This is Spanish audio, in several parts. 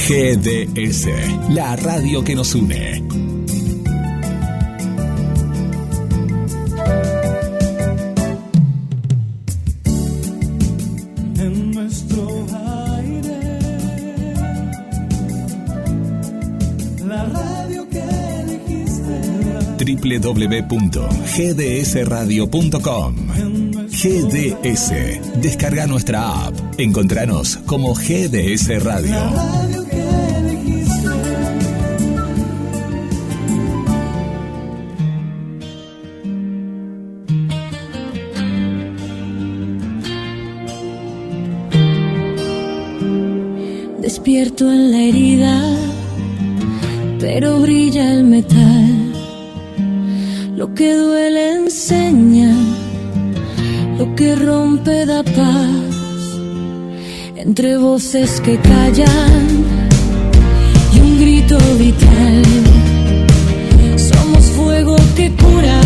GDS, la radio que nos une. En nuestro aire, la radio que elegiste. www.gdsradio.com. GDS. Descarga nuestra app. Encontranos como GDS Radio. La radio que elegiste. Despierto en la herida, pero brilla el metal. Lo que duele enseña, lo que rompe da paz. Entre voces que callan y un grito vital. Somos fuego que cura,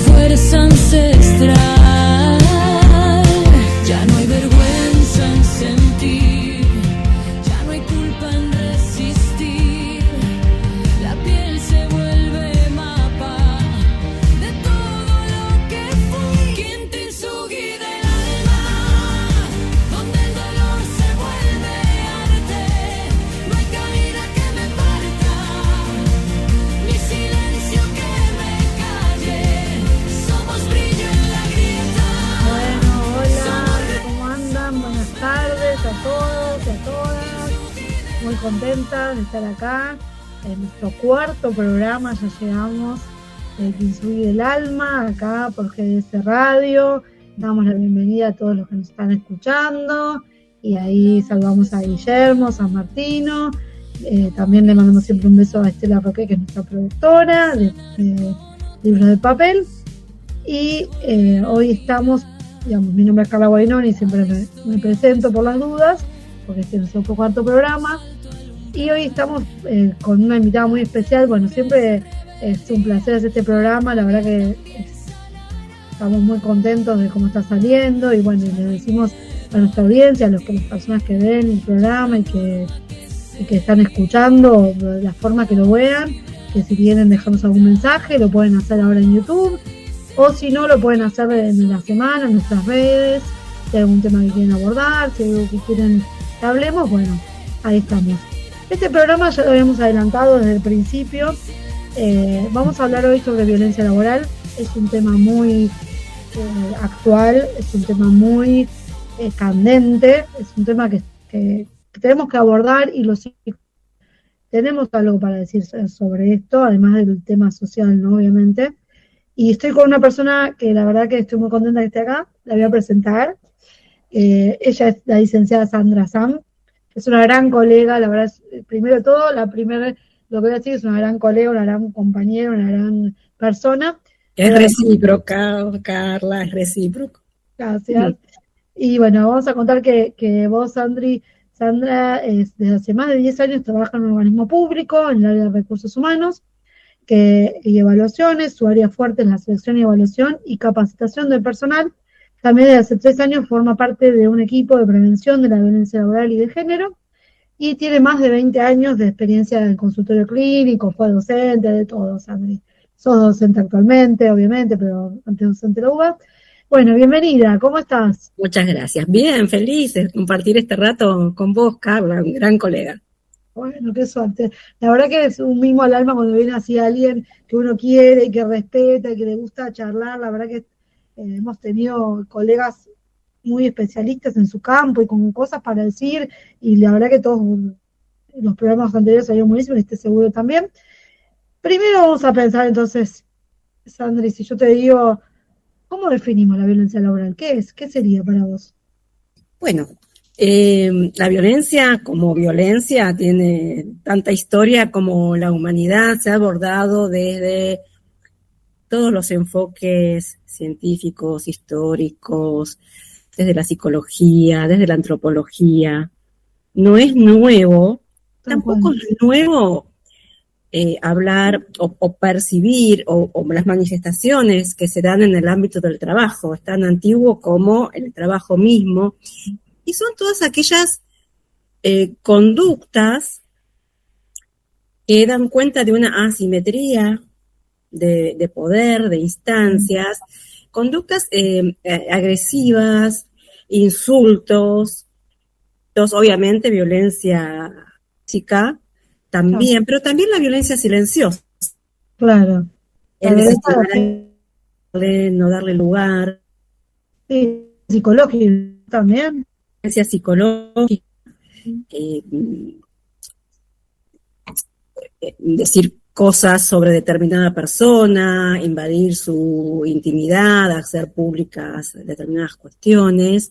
fuerza ancestral. Ya no hay vergüenza en sentir, ya no hay culpa en resistir. La piel se vuelve mapa de todo lo que fui. Quien te ensuguida el alma, donde el dolor se vuelve arte. No hay caída que me parta, ni silencio que me calle. Somos brillo en la grieta. Bueno, hola, ¿cómo andan? Buenas tardes a todos y a todas. Muy contentas de estar acá en nuestro cuarto programa. Ya llegamos de Kinsui del Alma, acá por GDS Radio. Damos la bienvenida a todos los que nos están escuchando. Y ahí saludamos a Guillermo, San Martino. También le mandamos siempre un beso a Estela Roque, que es nuestra productora de Libros de Papel. Y hoy estamos, digamos, mi nombre es Carla Guainón y siempre me presento por las dudas, porque este es nuestro cuarto programa. Y hoy estamos con una invitada muy especial. Bueno, siempre es un placer hacer este programa, la verdad que estamos muy contentos de cómo está saliendo. Y bueno, le decimos a nuestra audiencia, a las personas que ven el programa y que están escuchando, de la forma que lo vean, que si quieren dejarnos algún mensaje, lo pueden hacer ahora en YouTube. O si no, lo pueden hacer en la semana, en nuestras redes. Si hay algún tema que quieren abordar, si hay algo que quieren que hablemos, bueno, ahí estamos. Este programa ya lo habíamos adelantado desde el principio. Vamos a hablar hoy sobre violencia laboral. Es un tema muy actual, es un tema muy candente, es un tema que tenemos que abordar y tenemos algo para decir sobre esto, además del tema social, ¿no? Obviamente. Y estoy con una persona que la verdad que estoy muy contenta que esté acá. La voy a presentar. Ella es la licenciada Sandra Sam. Es una gran colega, la verdad, primero de todo, lo que voy a decir es una gran colega, una gran compañera, una gran persona. Es recíproca, Carla, es recíproco. Gracias. Y bueno, vamos a contar que vos, Sandra, desde hace más de 10 años trabaja en un organismo público, en el área de recursos humanos y evaluaciones. Su área fuerte es la selección y evaluación y capacitación del personal. También desde hace 3 años forma parte de un equipo de prevención de la violencia laboral y de género, y tiene más de 20 años de experiencia en consultorio clínico, fue docente, de todo, Sandri. Sos docente actualmente, obviamente, pero antes docente de la UBA. Bueno, bienvenida, ¿cómo estás? Muchas gracias. Bien, feliz de compartir este rato con vos, Carla, un gran colega. Bueno, qué suerte. La verdad que es un mimo al alma cuando viene así alguien que uno quiere y que respeta y que le gusta charlar. La verdad que hemos tenido colegas muy especialistas en su campo y con cosas para decir, y la verdad que todos los programas anteriores salieron buenísimos y este seguro también. Primero vamos a pensar entonces, Sandri, si yo te digo, ¿cómo definimos la violencia laboral? ¿Qué es? ¿Qué sería para vos? Bueno, la violencia como violencia tiene tanta historia como la humanidad. Se ha abordado desde todos los enfoques científicos, históricos, desde la psicología, desde la antropología. No es nuevo, tampoco es nuevo hablar o percibir o las manifestaciones que se dan en el ámbito del trabajo. Es tan antiguo como el trabajo mismo. Y son todas aquellas conductas que dan cuenta de una asimetría de poder, de instancias, conductas agresivas, insultos, obviamente violencia física también, pero también la violencia silenciosa. Claro. El desestimar, no darle lugar. Sí, psicológico también. Violencia psicológica, decir cosas sobre determinada persona, invadir su intimidad, hacer públicas determinadas cuestiones.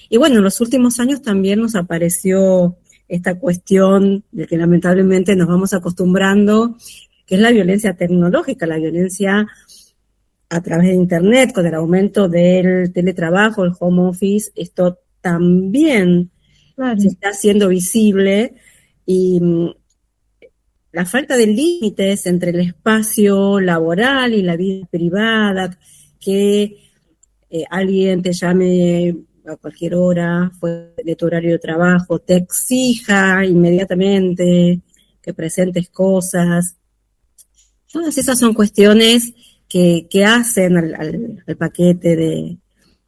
Y bueno, en los últimos años también nos apareció esta cuestión de que lamentablemente nos vamos acostumbrando, que es la violencia tecnológica, la violencia a través de Internet, con el aumento del teletrabajo, el home office. Esto también se está haciendo visible, y la falta de límites entre el espacio laboral y la vida privada, que alguien te llame a cualquier hora fuera de tu horario de trabajo, te exija inmediatamente que presentes cosas. Todas esas son cuestiones que hacen al paquete de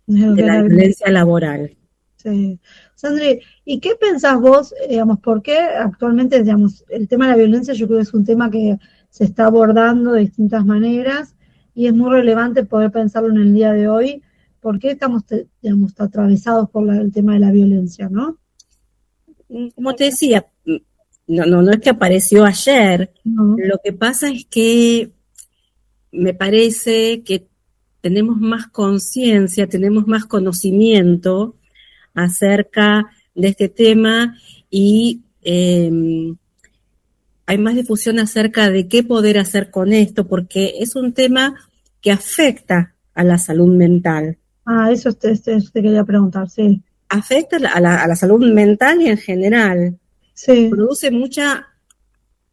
la violencia laboral. Sí. Sandri, ¿y qué pensás vos, digamos, por qué actualmente, digamos, el tema de la violencia yo creo que es un tema que se está abordando de distintas maneras y es muy relevante poder pensarlo en el día de hoy? ¿Por qué estamos, digamos, atravesados por el tema de la violencia, no? Como te decía, no es que apareció ayer. No. Lo que pasa es que me parece que tenemos más conciencia, tenemos más conocimiento acerca de este tema, y hay más difusión acerca de qué poder hacer con esto, porque es un tema que afecta a la salud mental. Eso te quería preguntar, sí. Afecta a la salud mental y en general. Sí. Produce mucha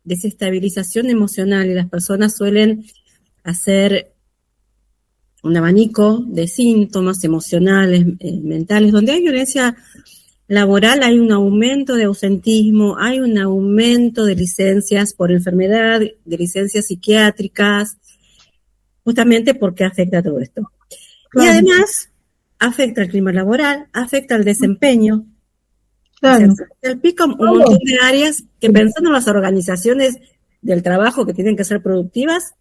desestabilización emocional y las personas suelen hacer un abanico de síntomas emocionales, mentales. Donde hay violencia laboral hay un aumento de ausentismo, hay un aumento de licencias por enfermedad, de licencias psiquiátricas, justamente porque afecta a todo esto. Claro. Y además afecta al clima laboral, afecta al desempeño. Claro. Se salpica un montón de áreas que, pensando en las organizaciones del trabajo que tienen que ser productivas,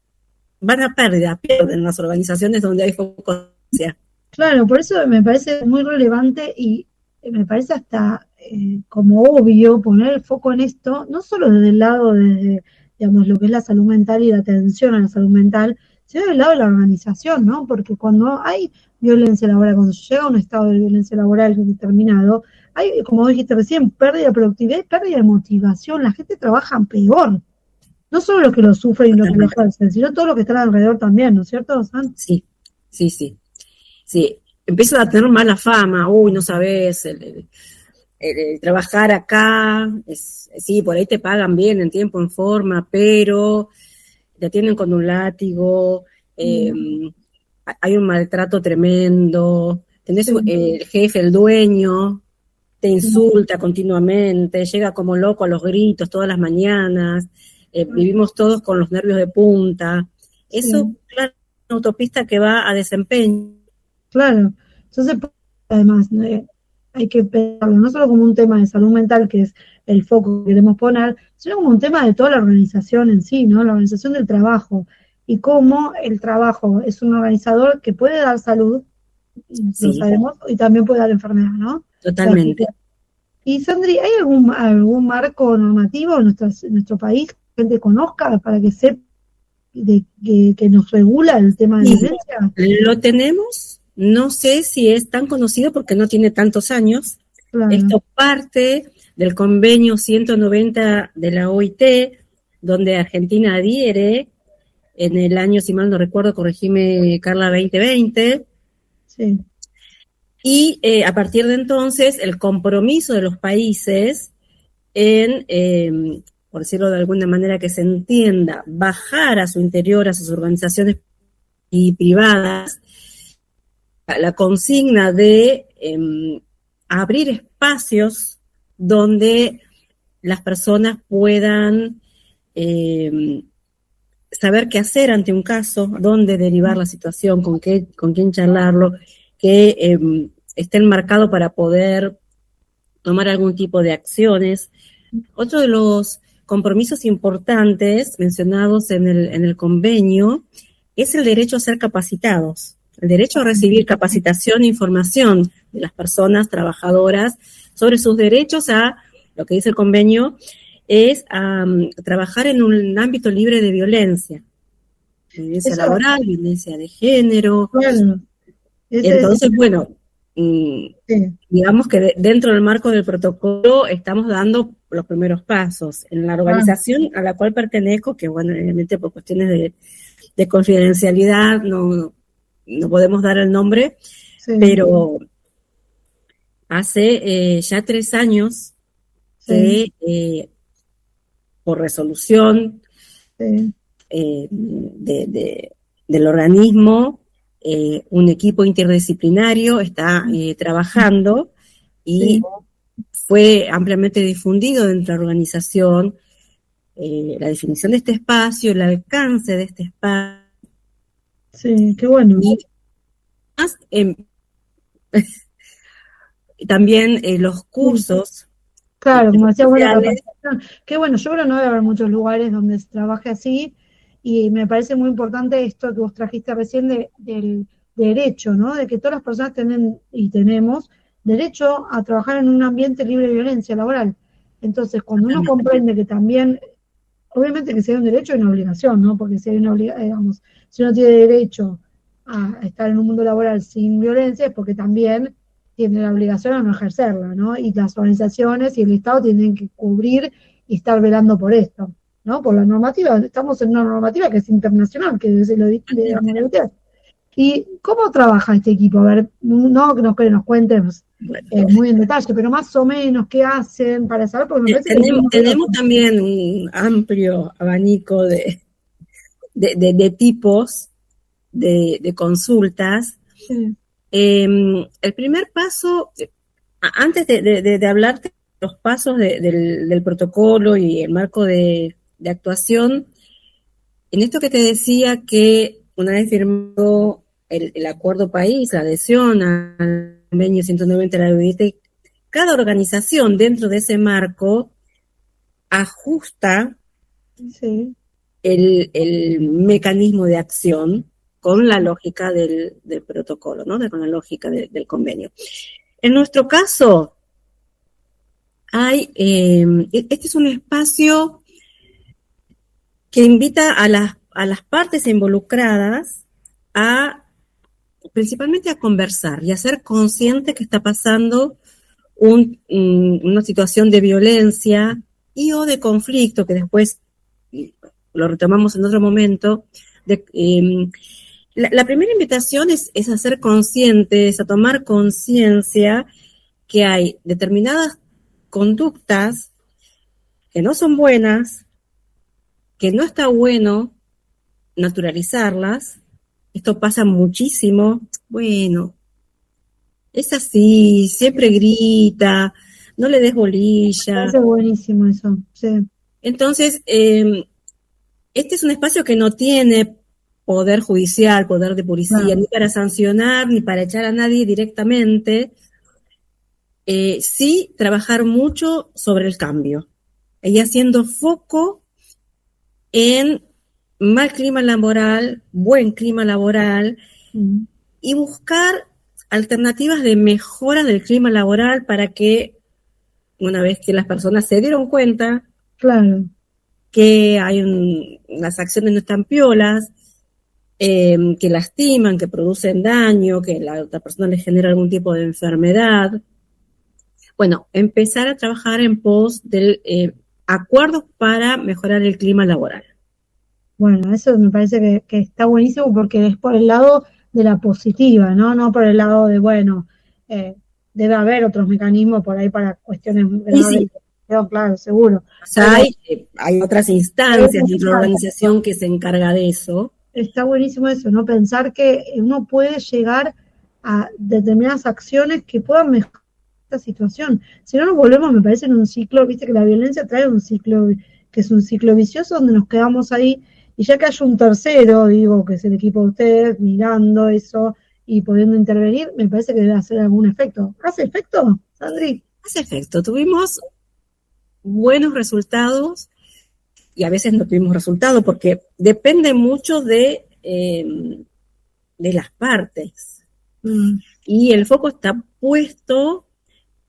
van a pierden las organizaciones donde hay foco. Claro, por eso me parece muy relevante y me parece hasta como obvio poner el foco en esto, no solo desde el lado de, digamos, lo que es la salud mental y la atención a la salud mental, sino del lado de la organización, ¿no? Porque cuando hay violencia laboral, cuando llega a un estado de violencia laboral determinado, hay, como dijiste recién, pérdida de productividad y pérdida de motivación. La gente trabaja peor. No solo los que lo sufren y los que lo ejercen, sino todos los que están alrededor también, ¿no es cierto, San? Sí. Empiezan a tener mala fama. No sabes, el trabajar acá, sí, por ahí te pagan bien, en tiempo, en forma, pero te tienen con un látigo, hay un maltrato tremendo, tenés el jefe, el dueño, te insulta continuamente, llega como loco a los gritos todas las mañanas, vivimos todos con los nervios de punta. Eso, claro, es una autopista que va a desempeño. Claro, entonces además hay que pensarlo no solo como un tema de salud mental, que es el foco que queremos poner, sino como un tema de toda la organización en sí, ¿no? La organización del trabajo, y cómo el trabajo es un organizador que puede dar salud, lo sabemos, y también puede dar enfermedad, ¿no? Totalmente. Y Sandri, ¿hay algún marco normativo en nuestro país que la gente conozca para que sepa que nos regula el tema de violencia? Lo tenemos, no sé si es tan conocido porque no tiene tantos años. Claro. Esto parte del convenio 190 de la OIT, donde Argentina adhiere en el año, si mal no recuerdo, corregime Carla, 2020. Sí. Y a partir de entonces, el compromiso de los países en, por decirlo de alguna manera que se entienda, bajar a su interior, a sus organizaciones y privadas, la consigna de abrir espacios donde las personas puedan saber qué hacer ante un caso, dónde derivar la situación, con quién charlarlo, que esté enmarcado para poder tomar algún tipo de acciones. Otro de los compromisos importantes mencionados en el convenio es el derecho a ser capacitados, el derecho a recibir capacitación e información de las personas trabajadoras sobre sus derechos a, lo que dice el convenio, es a trabajar en un ámbito libre de violencia laboral, violencia de género. Bueno, entonces, bueno, sí. digamos que dentro del marco del protocolo estamos dando los primeros pasos. En la organización a la cual pertenezco, que bueno, obviamente por cuestiones de confidencialidad no podemos dar el nombre, Sí. pero hace ya 3 años Sí. que por resolución Sí. del organismo, un equipo interdisciplinario está trabajando y Sí. fue ampliamente difundido dentro de la organización la definición de este espacio, el alcance de este espacio. Sí, qué bueno. Y más, también los cursos. Claro, como decía, buena sociales. capacitación. Qué bueno, yo creo que no debe haber muchos lugares donde se trabaje así, y me parece muy importante esto que vos trajiste recién del derecho, ¿no? De que todas las personas tienen y tenemos derecho a trabajar en un ambiente libre de violencia laboral. Entonces, cuando uno comprende que también, obviamente que si hay un derecho hay una obligación, ¿no? Porque si hay una digamos, si uno tiene derecho a estar en un mundo laboral sin violencia, es porque también tiene la obligación a no ejercerla, ¿no? Y las organizaciones y el Estado tienen que cubrir y estar velando por esto, ¿no? Por la normativa. Estamos en una normativa que es internacional, que es lo de la Unión Europea. ¿Y cómo trabaja este equipo? A ver, no que nos cuentes muy en detalle, pero más o menos qué hacen para saber, porque me parece tenemos también un amplio abanico de tipos de consultas. Sí. El primer paso, antes de hablarte de los pasos del protocolo y el marco de actuación, en esto que te decía que una vez firmado el acuerdo país, la adhesión al convenio 190 de la OIT, cada organización dentro de ese marco ajusta Sí. el mecanismo de acción con la lógica del protocolo, ¿no? Con la lógica del convenio. En nuestro caso, este es un espacio que invita a las partes involucradas principalmente a conversar y a ser conscientes que está pasando una situación de violencia y o de conflicto, que después lo retomamos en otro momento. La primera invitación es a ser conscientes, a tomar conciencia que hay determinadas conductas que no son buenas, que no está bueno naturalizarlas. Esto pasa muchísimo. Bueno, es así, siempre grita, no le des bolilla. Es buenísimo eso, sí. Entonces, este es un espacio que no tiene poder judicial, poder de policía, ni para sancionar, ni para echar a nadie directamente. Sí trabajar mucho sobre el cambio y haciendo foco en mal clima laboral, buen clima laboral, y buscar alternativas de mejora del clima laboral para que, una vez que las personas se dieron cuenta que hay las acciones no están piolas, que lastiman, que producen daño, que la otra persona les genera algún tipo de enfermedad. Bueno, empezar a trabajar en pos del acuerdos para mejorar el clima laboral. Bueno, eso me parece que está buenísimo, porque es por el lado de la positiva, ¿no? No por el lado de, bueno, debe haber otros mecanismos por ahí para cuestiones graves. Sí. Claro, seguro. O sea, hay otras instancias dentro de la organización que se encarga de eso. Está buenísimo eso, ¿no? Pensar que uno puede llegar a determinadas acciones que puedan mejorar esta situación. Si no nos volvemos, me parece, en un ciclo, viste que la violencia trae un ciclo, que es un ciclo vicioso donde nos quedamos ahí, y ya que haya un tercero, digo, que es el equipo de ustedes, mirando eso y pudiendo intervenir, me parece que debe hacer algún efecto. ¿Hace efecto, Sandri? Hace efecto. Tuvimos buenos resultados y a veces no tuvimos resultados porque depende mucho de las partes. Y el foco está puesto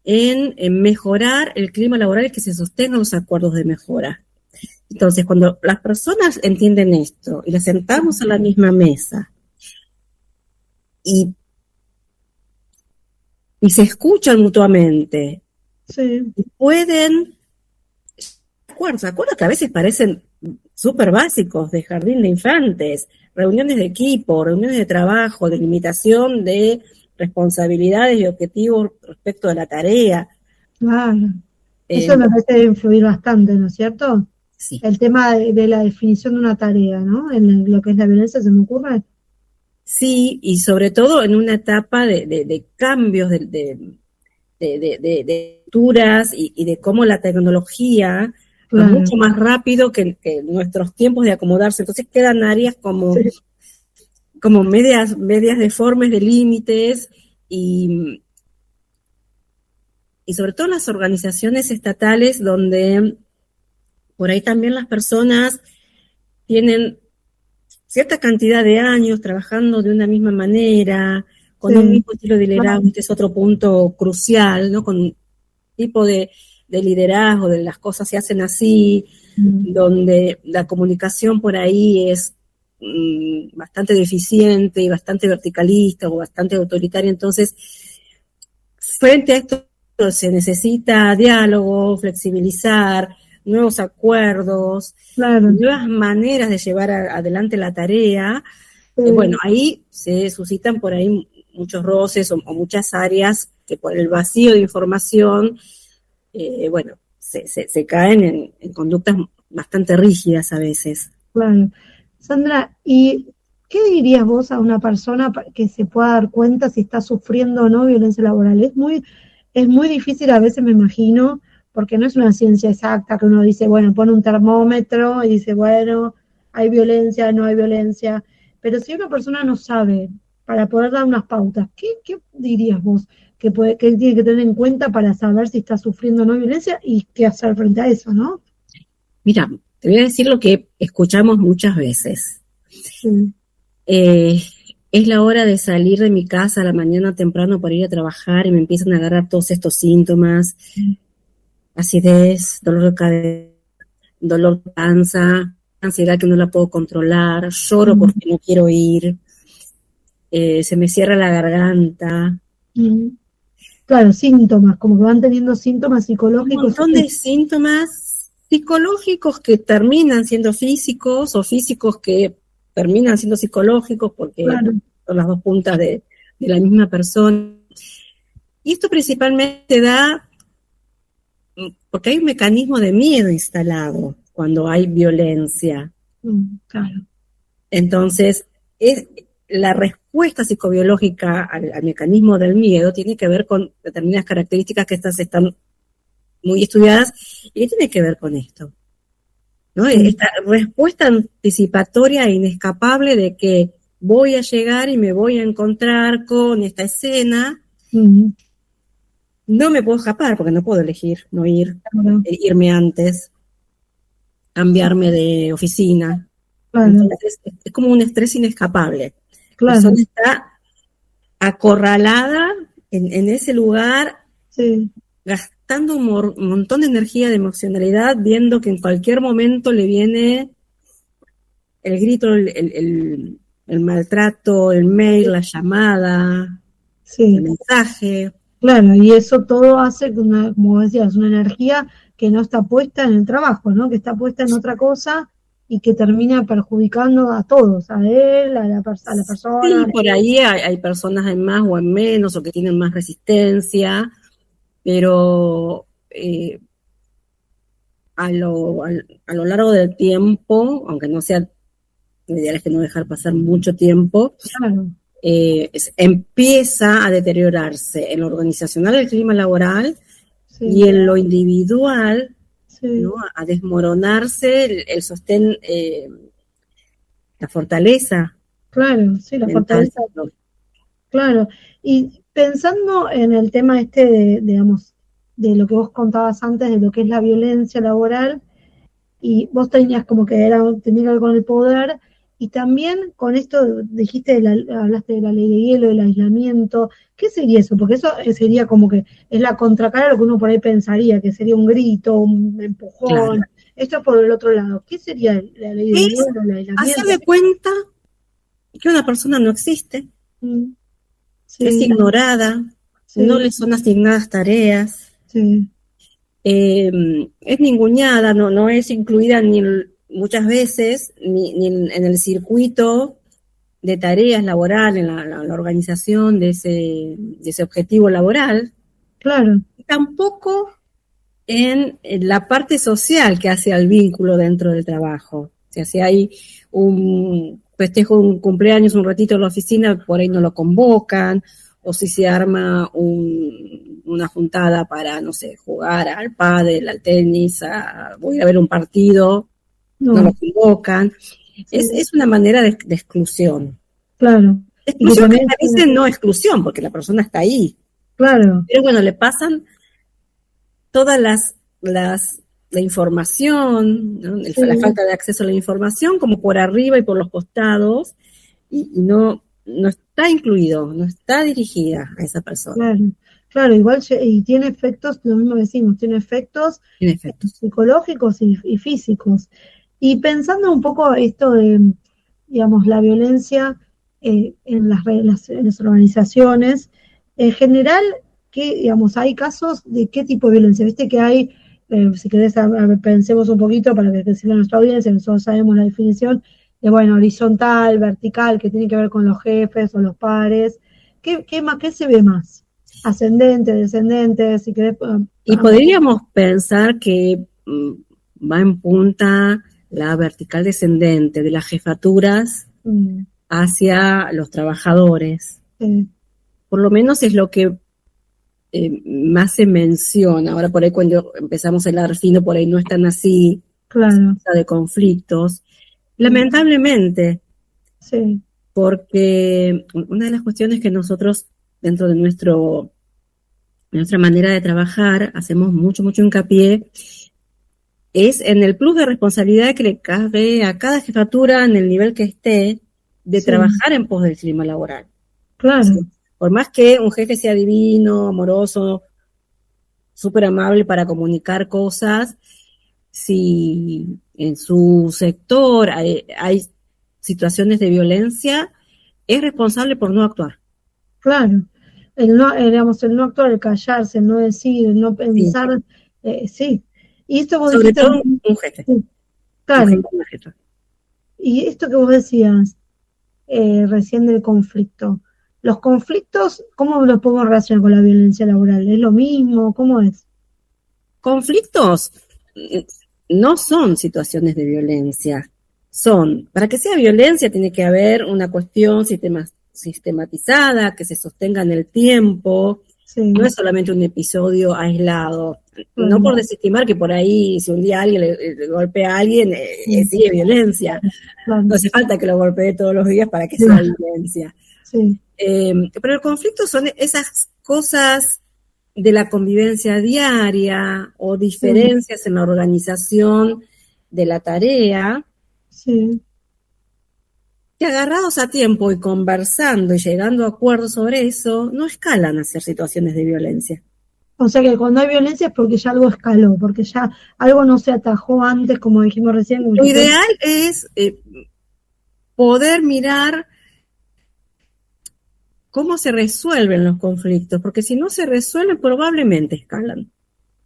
en mejorar el clima laboral y que se sostengan los acuerdos de mejora. Entonces, cuando las personas entienden esto y las sentamos a la misma mesa y se escuchan mutuamente, sí, y pueden, acuerdos que a veces parecen súper básicos, de jardín de infantes, reuniones de equipo, reuniones de trabajo, de limitación de responsabilidades y objetivos respecto a la tarea. claro. Eso me parece debe influir bastante, ¿no es cierto? Sí. El tema de la definición de una tarea, ¿no? En lo que es la violencia, ¿se me ocurre? Sí, y sobre todo en una etapa de cambios de culturas y de cómo la tecnología va mucho más rápido que nuestros tiempos de acomodarse. Entonces quedan áreas como medias deformes de límites y sobre todo en las organizaciones estatales donde por ahí también las personas tienen cierta cantidad de años trabajando de una misma manera, con un mismo estilo de liderazgo. Este es otro punto crucial, ¿no? Con un tipo de liderazgo, de las cosas se hacen así, donde la comunicación por ahí es bastante deficiente y bastante verticalista o bastante autoritaria. Entonces, frente a esto se necesita diálogo, flexibilizar, nuevos acuerdos, nuevas maneras de llevar adelante la tarea. Bueno, ahí se suscitan por ahí muchos roces o muchas áreas que por el vacío de información, se caen en conductas bastante rígidas a veces. Claro. Sandra, ¿y qué dirías vos a una persona que se pueda dar cuenta si está sufriendo o no violencia laboral? Es muy difícil a veces, me imagino, porque no es una ciencia exacta que uno dice, bueno, pone un termómetro y dice, bueno, hay violencia, no hay violencia. Pero si una persona no sabe, para poder dar unas pautas, ¿qué dirías vos que tiene que tener en cuenta para saber si está sufriendo o no violencia y qué hacer frente a eso, ¿no? Mira, te voy a decir lo que escuchamos muchas veces. Sí. Es la hora de salir de mi casa a la mañana temprano para ir a trabajar y me empiezan a agarrar todos estos síntomas. Acidez, dolor de cabeza, dolor de panza, ansiedad que no la puedo controlar, lloro porque no quiero ir, se me cierra la garganta. Claro, síntomas, como que van teniendo síntomas psicológicos. Un montón de síntomas psicológicos que terminan siendo físicos o físicos que terminan siendo psicológicos porque son las dos puntas de la misma persona. Y esto principalmente da porque hay un mecanismo de miedo instalado cuando hay violencia. Claro. Entonces, la respuesta psicobiológica al mecanismo del miedo tiene que ver con determinadas características que estas están muy estudiadas y que tiene que ver con esto, ¿no? Esta respuesta anticipatoria e inescapable de que voy a llegar y me voy a encontrar con esta escena. No me puedo escapar porque no puedo elegir no ir, irme antes, cambiarme de oficina. Entonces, es como un estrés inescapable. La persona está acorralada en ese lugar, gastando un montón de energía, de emocionalidad, viendo que en cualquier momento le viene el grito, el maltrato, el mail, la llamada, el mensaje. Claro, y eso todo hace, como decías, una energía que no está puesta en el trabajo, ¿no? Que está puesta en otra cosa y que termina perjudicando a todos, a él, a la persona. Sí, por ahí hay personas en más o en menos, o que tienen más resistencia, pero a lo largo del tiempo, aunque no sea, lo ideal es que no dejar pasar mucho tiempo, empieza a deteriorarse en lo organizacional el clima laboral sí, y en lo individual, sí, ¿no? A desmoronarse el sostén, la fortaleza claro, sí, la mental. fortaleza, claro. Y pensando en el tema este de, digamos, de lo que vos contabas antes, de lo que es la violencia laboral, y vos tenías como que tenía que ver con el poder, y también con esto dijiste, hablaste de la ley de hielo, del aislamiento. ¿Qué sería eso? Porque eso sería como que es la contracara de lo que uno por ahí pensaría, que sería un grito, un empujón. Claro. Esto es por el otro lado. ¿Qué sería la ley de Es hielo, el aislamiento? hacer de cuenta que una persona no existe, Mm, que es sí, ignorada, no sí, le son asignadas tareas, sí, es ninguneada, no es incluida muchas veces ni en el circuito de tareas laboral, en la organización de ese objetivo laboral, claro, y tampoco en la parte social que hace al vínculo dentro del trabajo. O sea, si hay un festejo, un cumpleaños, un ratito en la oficina, por ahí no lo convocan, o si se arma una juntada para, no sé, jugar al pádel, al tenis, voy a ver un partido, no lo no, convocan. sí, Es una manera de exclusión. claro. Y que Exclusión que también, parece no exclusión, porque la persona está ahí. claro, Pero bueno, le pasan todas la información, ¿no? sí, La falta de acceso a la información, como por arriba y por los costados, y no está incluido, no está dirigida a esa persona, claro, claro, igual y tiene efectos, lo mismo decimos, tiene efectos en efecto. psicológicos y físicos. Y pensando un poco esto de, digamos, la violencia en las organizaciones, en general, digamos, hay casos de qué tipo de violencia. Viste que hay, si querés, pensemos un poquito para que decirle a nuestra audiencia, nosotros sabemos la definición de, bueno, horizontal, vertical, que tiene que ver con los jefes o los pares. ¿Qué se ve más? Ascendente, descendente, si querés. Y podríamos pensar que va en punta la vertical descendente de las jefaturas hacia los trabajadores. Por lo menos es lo que más se menciona. Ahora por ahí cuando empezamos el hilar fino, por ahí no están así, claro, de conflictos. Lamentablemente, sí, porque una de las cuestiones que nosotros dentro de nuestra manera de trabajar hacemos mucho hincapié es en el plus de responsabilidad que le cabe a cada jefatura en el nivel que esté de sí, trabajar en pos del clima laboral. claro, ¿Sí? Por más que un jefe sea divino, amoroso, súper amable para comunicar cosas, si en su sector hay situaciones de violencia, es responsable por no actuar. claro. Digamos, el no actuar, el callarse, el no decir, el no pensar, sí. Y esto vos Sobre dijiste, todo un jefe. sí, Un claro. jefe, una jefa. Y esto que vos decías recién del conflicto. Los conflictos, ¿cómo los podemos relacionar con la violencia laboral? ¿Es lo mismo? ¿Cómo es? Conflictos no son situaciones de violencia. Para que sea violencia tiene que haber una cuestión sistematizada, que se sostenga en el tiempo, Sí, no es solamente un episodio aislado. claro, No por desestimar que por ahí, si un día alguien le golpea a alguien, sigue violencia. claro, No hace falta que lo golpee todos los días para que sea violencia. sí, Pero el conflicto son esas cosas de la convivencia diaria o diferencias en la organización de la tarea, sí. que agarrados a tiempo y conversando y llegando a acuerdos sobre eso, no escalan a ser situaciones de violencia. O sea que cuando hay violencia es porque ya algo escaló, porque ya algo no se atajó antes, como dijimos recién. Lo ideal es poder mirar cómo se resuelven los conflictos, porque si no se resuelven, probablemente escalan.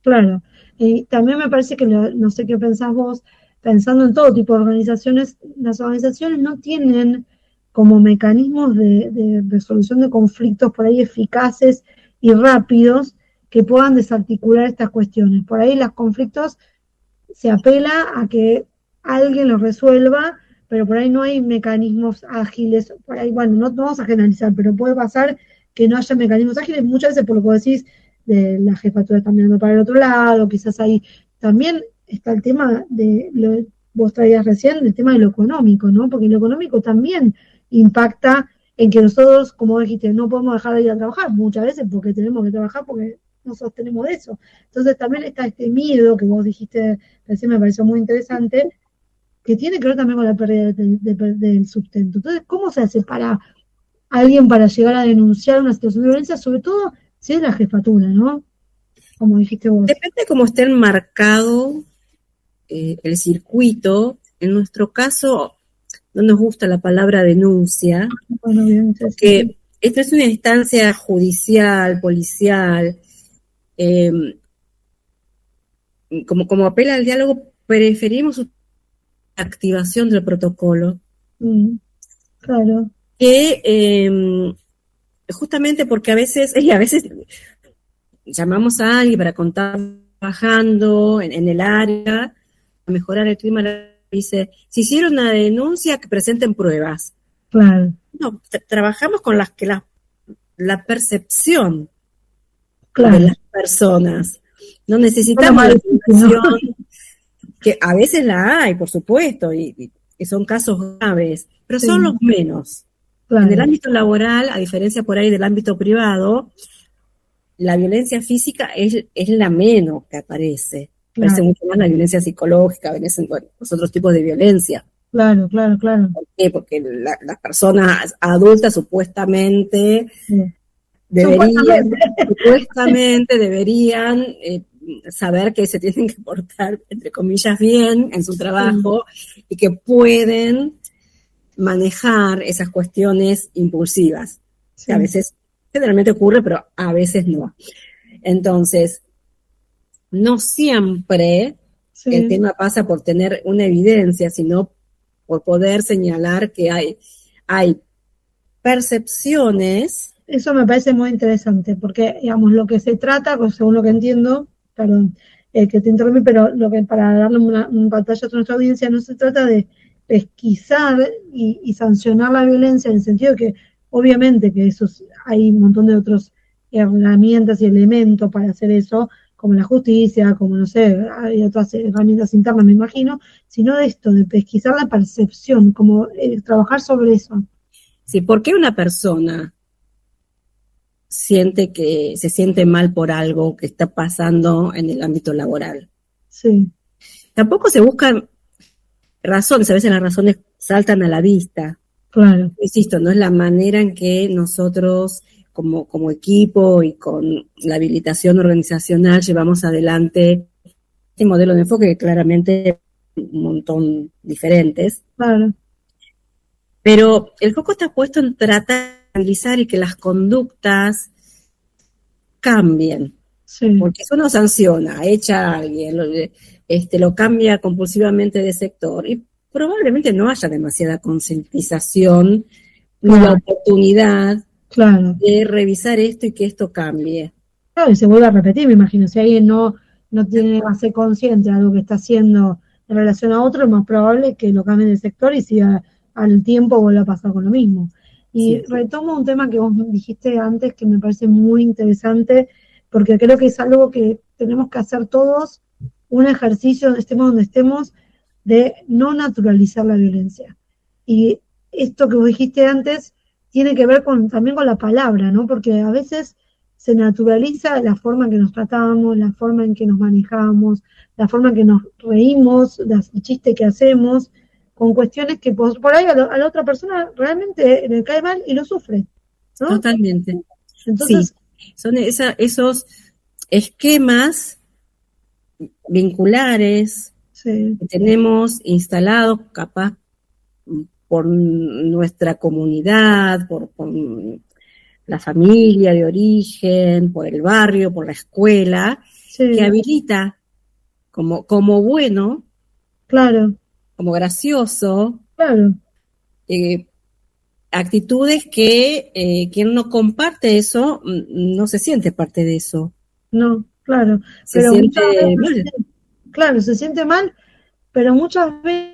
Claro. Y también me parece que, no sé qué pensás vos, pensando en todo tipo de organizaciones, las organizaciones no tienen como mecanismos de resolución de conflictos por ahí eficaces y rápidos que puedan desarticular estas cuestiones. Por ahí los conflictos se apela a que alguien los resuelva, pero por ahí no hay mecanismos ágiles, por ahí, bueno, no vamos a generalizar, pero puede pasar que no haya mecanismos ágiles, muchas veces por lo que vos decís, de la jefatura está mirando para el otro lado, quizás ahí también está el tema de lo que vos traías recién, el tema de lo económico, ¿no? Porque lo económico también impacta en que nosotros, como dijiste, no podemos dejar de ir a trabajar muchas veces porque tenemos que trabajar porque no sostenemos de eso. Entonces también está este miedo que vos dijiste recién, me pareció muy interesante, que tiene que ver también con la pérdida del sustento. Entonces, ¿cómo se hace para alguien para llegar a denunciar una situación de violencia, sobre todo si es la jefatura, ¿no? Como dijiste vos. Depende cómo esté enmarcado el circuito. En nuestro caso, no nos gusta la palabra denuncia, Bueno, bien, porque sí. esta es una instancia judicial, policial, como apela al diálogo, preferimos la activación del protocolo, Claro. que justamente porque a veces llamamos a alguien para contar trabajando en el área, a mejorar el clima, dice, si hicieron una denuncia, que presenten pruebas. Claro. No, trabajamos con la percepción de Claro. las personas. No necesitamos la información, que a veces la hay, por supuesto, y son casos graves, pero Sí. son los menos. Claro. En el ámbito laboral, a diferencia por ahí del ámbito privado, la violencia física es la menos que aparece. Claro. Aparece mucho más la violencia psicológica, bueno, los otros tipos de violencia. Claro. ¿Por qué? Porque las personas adultas supuestamente Sí. deberían saber que se tienen que portar, entre comillas, bien en su trabajo, y que pueden manejar esas cuestiones impulsivas, Sí. que a veces generalmente ocurre, pero a veces no. Entonces, no siempre Sí. el tema pasa por tener una evidencia, sino por poder señalar que hay percepciones. Eso me parece muy interesante, porque, digamos, lo que se trata, pues, según lo que entiendo, perdón, que te interrumpí, pero lo que para darle un pantallazo a nuestra audiencia, no se trata de pesquisar y sancionar la violencia, en el sentido de que, obviamente, que hay un montón de otras herramientas y elementos para hacer eso, como la justicia, como, no sé, hay otras herramientas internas, me imagino, sino de esto, de pesquisar la percepción, como trabajar sobre eso. Sí, ¿por qué una persona se siente mal por algo que está pasando en el ámbito laboral? Sí. Tampoco se buscan razones, a veces las razones saltan a la vista. Claro. Insisto, no es la manera en que nosotros como equipo y con la habilitación organizacional llevamos adelante este modelo de enfoque, que claramente un montón diferentes. Claro. Pero el foco está puesto en tratar de analizar y que las conductas cambien. Sí. Porque si uno sanciona, echa a alguien, lo cambia compulsivamente de sector, y probablemente no haya demasiada concientización ni la oportunidad Claro. de revisar esto y que esto cambie. Claro, y se vuelve a repetir, me imagino. Si alguien no tiene base consciente de algo que está haciendo en relación a otro, es más probable que lo cambie de sector y si al tiempo vuelva a pasar con lo mismo. Y Sí. retomo un tema que vos dijiste antes que me parece muy interesante, porque creo que es algo que tenemos que hacer todos, un ejercicio, estemos donde estemos, de no naturalizar la violencia. Y esto que vos dijiste antes tiene que ver también con la palabra, ¿no? Porque a veces se naturaliza la forma en que nos tratamos, la forma en que nos manejamos, la forma en que nos reímos, el chiste que hacemos, con cuestiones que por ahí a la otra persona realmente le cae mal y lo sufre, ¿no? Totalmente. Entonces, sí, son esos esquemas vinculares sí, que tenemos instalados capaz por nuestra comunidad, por la familia de origen, por el barrio, por la escuela, sí, que habilita como bueno, claro, como gracioso, claro, actitudes que quien no comparte eso no se siente parte de eso. no, claro. Se Pero siente muchas veces, mal. claro, se siente mal, pero muchas veces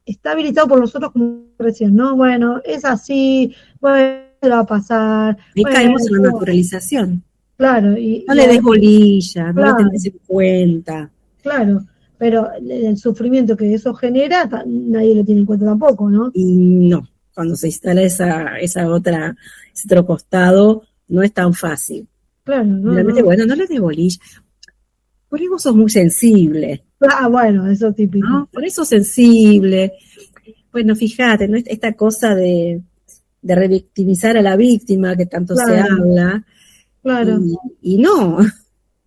está habilitado por nosotros como recién, ¿no? Bueno, es así, bueno, va a pasar. Ahí Bueno, caemos en la naturalización. claro, No le des bolilla, no lo Claro. tenés en cuenta. claro, pero el sufrimiento que eso genera, nadie lo tiene en cuenta tampoco, ¿no? Y no, cuando se instala ese otro costado, no es tan fácil. Claro, no, Realmente, no. bueno, no le des bolilla. Por ahí vos sos muy sensible, Ah, bueno, eso es típico. ¿no? Por eso sensible. Bueno, fíjate, ¿no? Esta cosa de revictimizar a la víctima que tanto se Claro. habla, Claro, y no,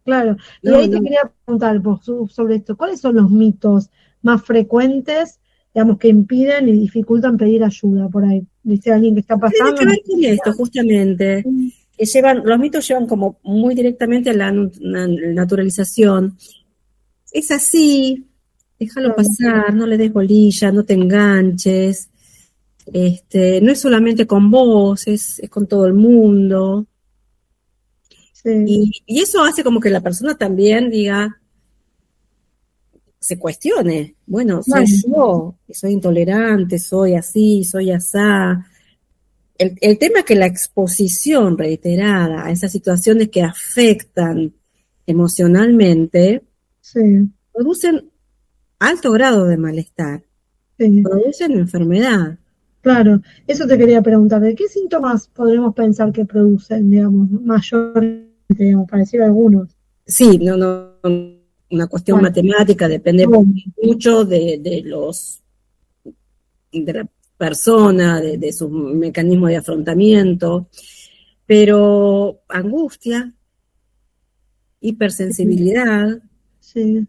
claro. Y no, ahí te no. quería preguntar sobre esto, ¿cuáles son los mitos más frecuentes, digamos, que impiden y dificultan pedir ayuda por ahí? ¿Dice alguien que está Tiene pasando? que ver con esto, justamente, que los mitos llevan como muy directamente a la naturalización. Es así, déjalo Claro. pasar, no le des bolilla, no te enganches, no es solamente con vos, es con todo el mundo. Sí, Y eso hace como que la persona también diga, se cuestione, bueno, soy Bueno. yo, que soy intolerante, soy así, soy asá. El tema es que la exposición reiterada a esas situaciones que afectan emocionalmente sí, producen alto grado de malestar, sí. producen enfermedad. Claro, eso te quería preguntar, ¿de qué síntomas podremos pensar que producen, digamos, mayormente, digamos, parecido a algunos? Sí, no, una cuestión Bueno, matemática, depende bueno, mucho de la persona, de su mecanismo de afrontamiento, pero angustia, hipersensibilidad, sí,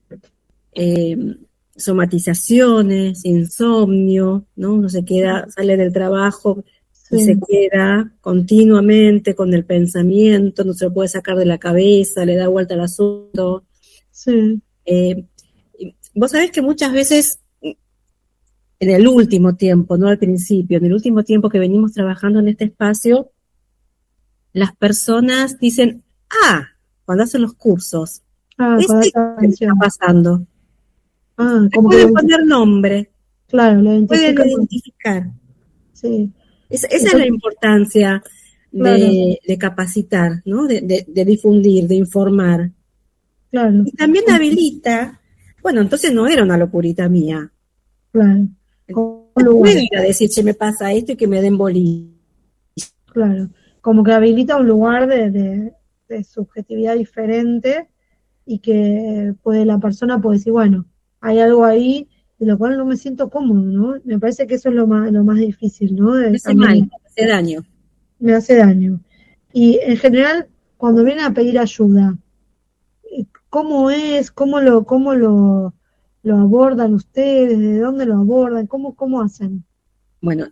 eh, somatizaciones, insomnio, ¿no? Uno sale del trabajo y se sí, queda continuamente con el pensamiento, no se lo puede sacar de la cabeza, le da vuelta al asunto. sí. Vos sabés que muchas veces, en el último tiempo, no al principio, en el último tiempo que venimos trabajando en este espacio, las personas dicen, cuando hacen los cursos, Ah, es con esto alta que me está tensión. pasando. Ah, Le como que pueden poner nombre, claro, lo pueden identifican, identificar. sí. Esa Y es la importancia claro, de capacitar, ¿no? De difundir, de informar. claro, Y también habilita, bueno, entonces no era una locurita mía. claro. Como un Puedo lugar, ir a decir, che, me pasa esto y que me den bolilla. claro. Como que habilita un lugar de subjetividad diferente y que puede la persona puede decir, bueno, hay algo ahí de lo cual no me siento cómodo, ¿no? Me parece que eso es lo más difícil, ¿no? Me hace mal, También me hace daño. me hace daño. Y en general, cuando vienen a pedir ayuda, ¿cómo es? ¿Lo abordan ustedes? ¿De dónde lo abordan? ¿Cómo hacen? Bueno,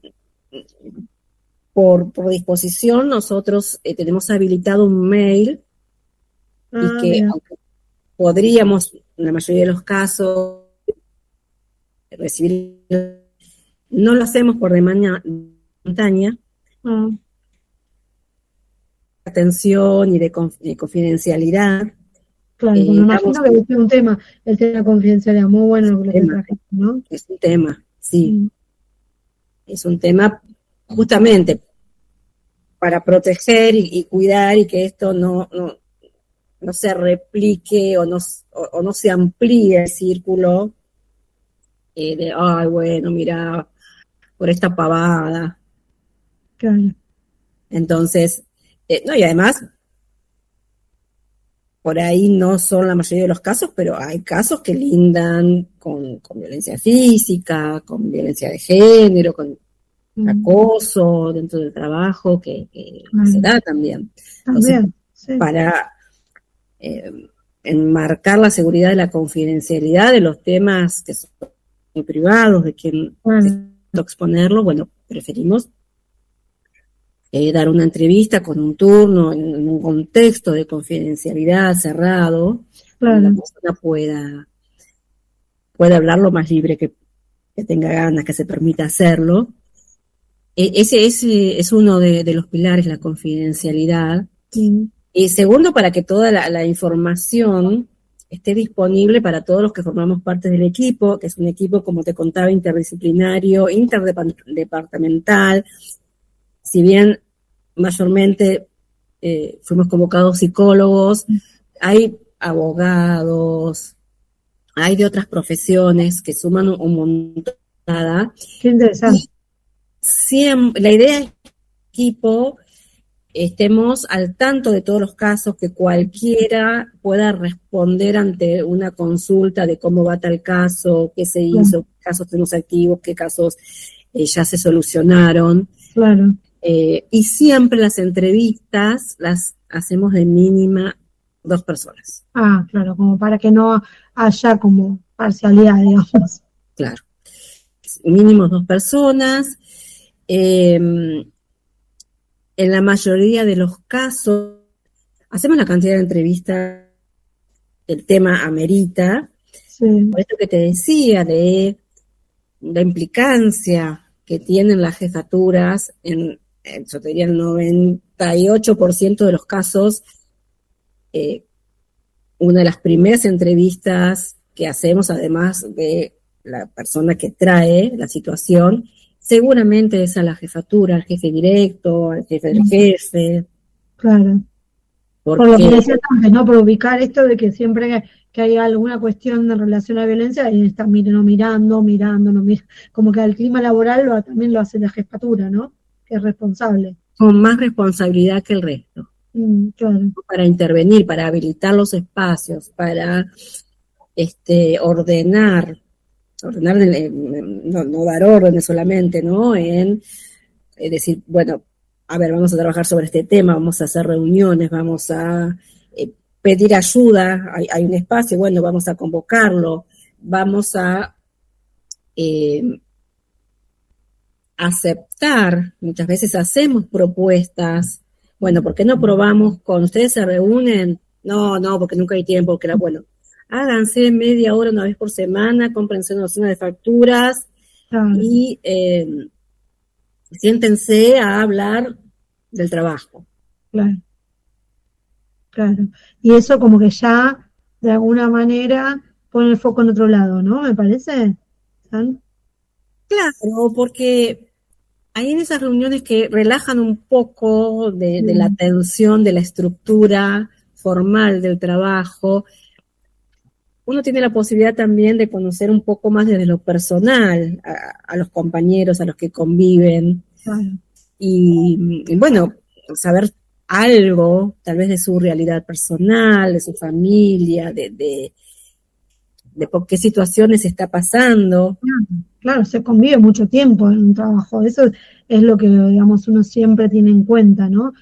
por disposición, nosotros tenemos habilitado un mail y Ah, que, mira. aunque podríamos, en la mayoría de los casos, recibir, no lo hacemos por demanda espontánea, Ah, atención y de confidencialidad. claro, me Damos imagino que es un tema, el tema de la confidencialidad, muy bueno lo que tema, trajiste, ¿no? es un tema, sí, Mm, es un tema justamente para proteger y cuidar y que esto no se replique o no se amplíe el círculo ay, bueno, mira, por esta pavada. claro, Entonces, no, y además, por ahí no son la mayoría de los casos, pero hay casos que lindan con violencia física, con violencia de género, con acoso dentro del trabajo que se claro. da también. Entonces, También, sí, para eh, enmarcar la seguridad de la confidencialidad de los temas que son muy privados, de quien claro, desea exponerlo, bueno, preferimos dar una entrevista con un turno en un contexto de confidencialidad cerrado, donde la claro, persona pueda hablar lo más libre que tenga ganas, que se permita hacerlo. Ese es uno de los pilares, la confidencialidad. sí, Y segundo, para que toda la información esté disponible para todos los que formamos parte del equipo, que es un equipo, como te contaba, interdisciplinario, interdepartamental. Si bien mayormente fuimos convocados psicólogos, hay abogados, hay de otras profesiones que suman un montón. Qué interesante. Siempre, la idea es que el equipo estemos al tanto de todos los casos, que cualquiera pueda responder ante una consulta de cómo va tal caso, qué se hizo, qué casos tenemos activos, qué casos ya se solucionaron. Claro. Y siempre las entrevistas las hacemos de mínima 2 personas. Ah, claro, como para que no haya como parcialidad, digamos. Claro. Mínimo 2 personas. En la mayoría de los casos hacemos la cantidad de entrevistas, el tema amerita. Sí. Por esto que te decía de la implicancia que tienen las jefaturas yo te diría el 98% de los casos, una de las primeras entrevistas que hacemos, además de la persona que trae la situación, seguramente es a la jefatura, al jefe directo, al jefe del jefe. Claro. Porque, por lo que decía antes, ¿no? Por ubicar esto de que siempre que hay alguna cuestión en relación a la violencia, y están mirando, como que el clima laboral también lo hace la jefatura, ¿no? Que es responsable. con más responsabilidad que el resto. Claro. Para intervenir, para habilitar los espacios, para ordenar, no dar órdenes solamente, ¿no? En decir, bueno, a ver, vamos a trabajar sobre este tema, vamos a hacer reuniones, vamos a pedir ayuda, hay un espacio, bueno, vamos a convocarlo, vamos a aceptar, muchas veces hacemos propuestas, bueno, ¿por qué no probamos con ustedes se reúnen? No, porque nunca hay tiempo, porque bueno, háganse media hora una vez por semana, cómprense una docena de facturas y siéntense a hablar del trabajo. Claro. Y eso como que ya, de alguna manera, pone el foco en otro lado, ¿no? Me parece. ¿San? Claro, porque hay en esas reuniones que relajan un poco de la tensión, de la estructura formal del trabajo. Uno tiene la posibilidad también de conocer un poco más desde lo personal a los compañeros, a los que conviven. Claro. Y bueno, saber algo, tal vez de su realidad personal, de su familia, de por qué situaciones está pasando. Claro, se convive mucho tiempo en un trabajo. Eso es lo que, digamos, uno siempre tiene en cuenta, ¿no?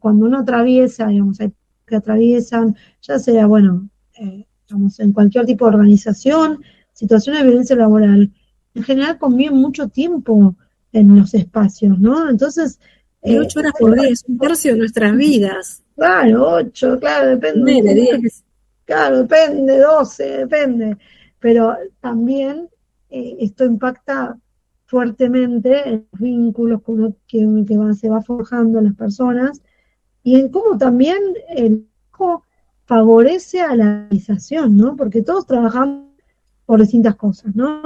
Cuando uno atraviesa, digamos, hay que atraviesan, ya sea, bueno, digamos, en cualquier tipo de organización, situaciones de violencia laboral, en general conviven mucho tiempo en los espacios, ¿no? Entonces... 8 horas por día es un tercio de nuestras vidas. Claro, 8, claro, depende. 9, 10. Claro, depende, 12, depende. Pero también esto impacta fuertemente en los vínculos que se va forjando en las personas y en cómo también el trabajo favorece a la realización, ¿no? Porque todos trabajamos por distintas cosas, ¿no?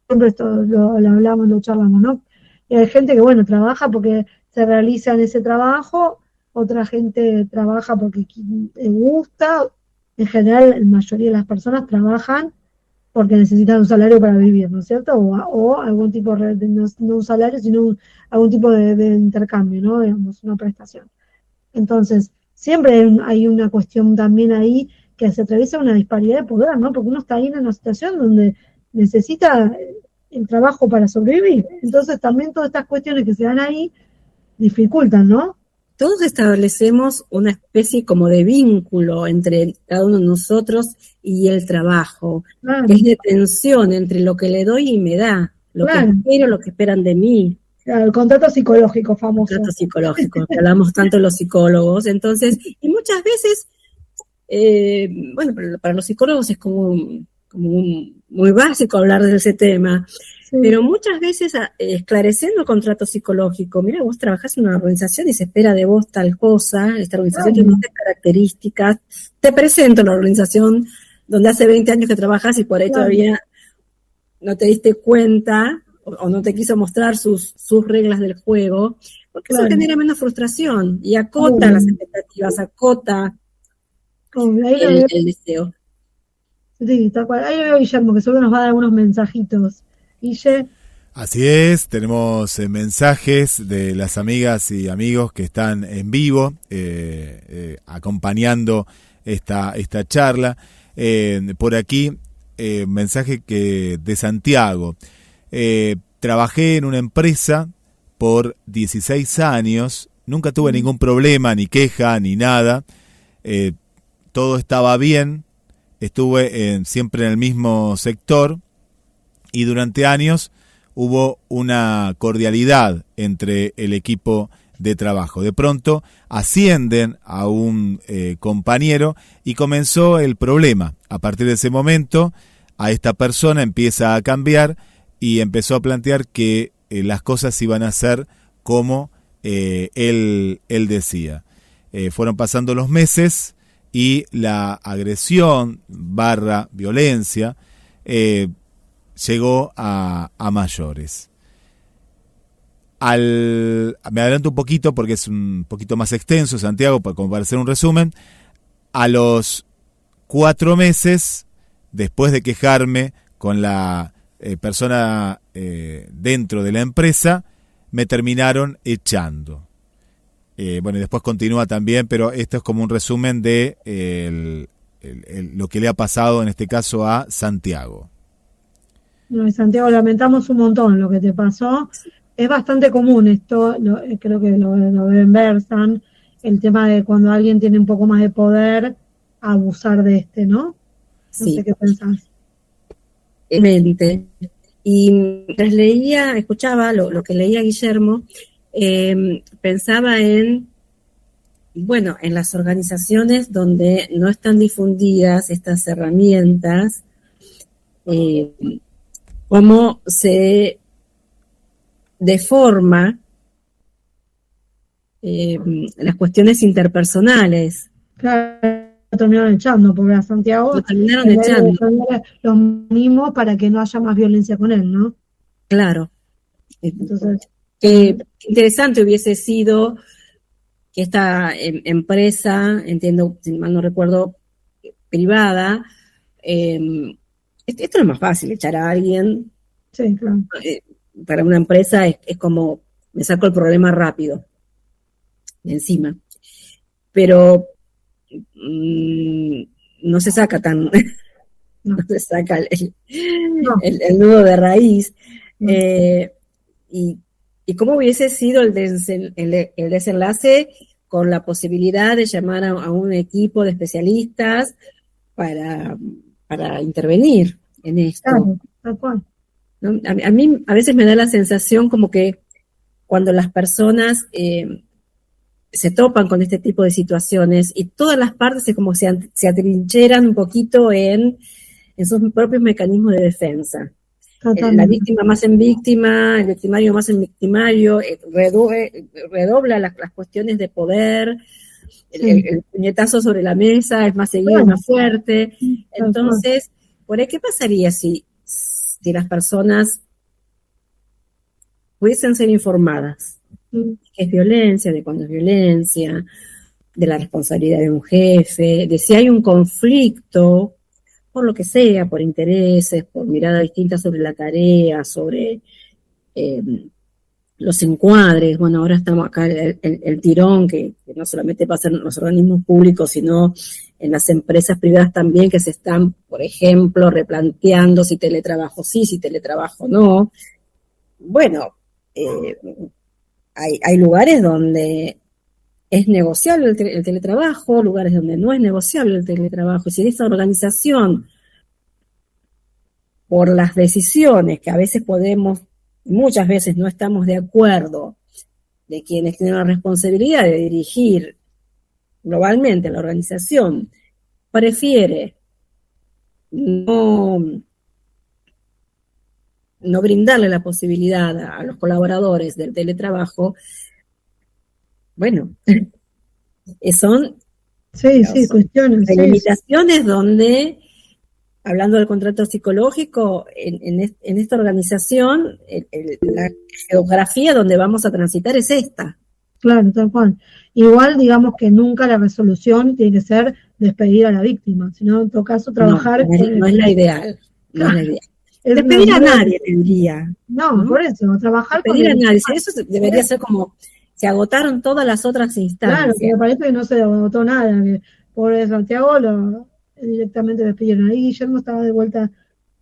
Siempre esto lo hablamos, lo charlamos, ¿no? Y hay gente que, bueno, trabaja porque se realiza en ese trabajo, otra gente trabaja porque le gusta. En general, la mayoría de las personas trabajan porque necesitan un salario para vivir, ¿no es cierto? O algún tipo de, no un salario, sino algún tipo de intercambio, ¿no? Digamos, una prestación. Entonces, siempre hay una cuestión también ahí que se atraviesa una disparidad de poder, ¿no? Porque uno está ahí en una situación donde necesita el trabajo para sobrevivir. Entonces, también todas estas cuestiones que se dan ahí dificultan, ¿no? Todos establecemos una especie como de vínculo entre cada uno de nosotros y el trabajo, que es de tensión entre lo que le doy y me da, lo que espero, lo que esperan de mí. Claro, el contrato psicológico famoso. El contrato psicológico, que hablamos tanto los psicólogos. Entonces, y muchas veces, bueno, para los psicólogos es como muy básico hablar de ese tema. Sí. Pero muchas veces esclareciendo el contrato psicológico, mira, vos trabajás en una organización y se espera de vos tal cosa, esta organización tiene estas características, te presento la organización donde hace 20 años que trabajas y por ahí todavía no te diste cuenta o no te quiso mostrar sus reglas del juego, porque eso genera menos frustración y acota las expectativas, acota el deseo. Sí, tal cual. Ahí veo a Guillermo, que seguro nos va a dar algunos mensajitos. Guille. Así es, tenemos mensajes de las amigas y amigos que están en vivo acompañando esta charla. Por aquí, mensaje de Santiago. Trabajé en una empresa por 16 años, nunca tuve ningún problema, ni queja, ni nada. Todo estaba bien, estuve siempre en el mismo sector y durante años hubo una cordialidad entre el equipo de trabajo. De pronto ascienden a un compañero y comenzó el problema. A partir de ese momento, a esta persona empieza a cambiar y empezó a plantear que las cosas iban a ser como él decía. Fueron pasando los meses y la agresión / violencia llegó a mayores. Me adelanto un poquito porque es un poquito más extenso, Santiago, como para hacer un resumen. A los 4 meses, después de quejarme con la persona dentro de la empresa, me terminaron echando. Bueno, y después continúa también, pero esto es como un resumen de lo que le ha pasado en este caso a Santiago. No, Santiago, lamentamos un montón lo que te pasó. Es bastante común esto, creo que lo deben ver, San, el tema de cuando alguien tiene un poco más de poder, abusar de ¿no? No sé qué pensás. Y mientras escuchaba lo que leía Guillermo, pensaba en las organizaciones donde no están difundidas estas herramientas, cómo se deforma las cuestiones interpersonales. Claro, lo terminaron echando, porque a Santiago lo terminaron echando. Los mimos para que no haya más violencia con él, ¿no? Claro. Entonces, interesante hubiese sido que esta empresa, entiendo, si mal no recuerdo, privada, esto no es más fácil, echar a alguien. Sí, claro. Para una empresa es como, me saco el problema rápido de encima. Pero no se saca no se saca el nudo de raíz. Y cómo hubiese sido el desenlace con la posibilidad de llamar a un equipo de especialistas para intervenir en esto. Claro, tal cual. ¿No? A mí a veces me da la sensación como que cuando las personas se topan con este tipo de situaciones y todas las partes es como se atrincheran un poquito en sus propios mecanismos de defensa. La víctima más en víctima, el victimario más en victimario, redobla las cuestiones de poder, el puñetazo sobre la mesa es más seguido, más fuerte. Entonces, por ahí, ¿qué pasaría si las personas pudiesen ser informadas? ¿Qué es violencia? ¿De cuándo es violencia? De la responsabilidad de un jefe, de si hay un conflicto, por lo que sea, por intereses, por miradas distintas sobre la tarea, sobre los encuadres. Bueno, ahora estamos acá el tirón, que no solamente pasa en los organismos públicos, sino en las empresas privadas también, que se están, por ejemplo, replanteando si teletrabajo sí, si teletrabajo no. Bueno, hay lugares donde es negociable el teletrabajo, lugares donde no es negociable el teletrabajo. Y si esa organización, por las decisiones que a veces muchas veces no estamos de acuerdo, de quienes tienen la responsabilidad de dirigir globalmente la organización, prefiere no brindarle la posibilidad a los colaboradores del teletrabajo, bueno, son cuestiones, limitaciones donde hablando del contrato psicológico, en esta organización, la geografía donde vamos a transitar es esta. Claro, tal cual. Igual, digamos que nunca la resolución tiene que ser despedir a la víctima, sino en todo caso trabajar. No es la ideal. No es la ideal. Es Despedir a una- nadie, te diría. No, por eso, trabajar con Despedir a el- nadie. Eso debería ser como, se agotaron todas las otras Claro, instancias. que me parece que no se agotó nada, que pobre Santiago lo directamente despidieron. Ahí Guillermo estaba de vuelta.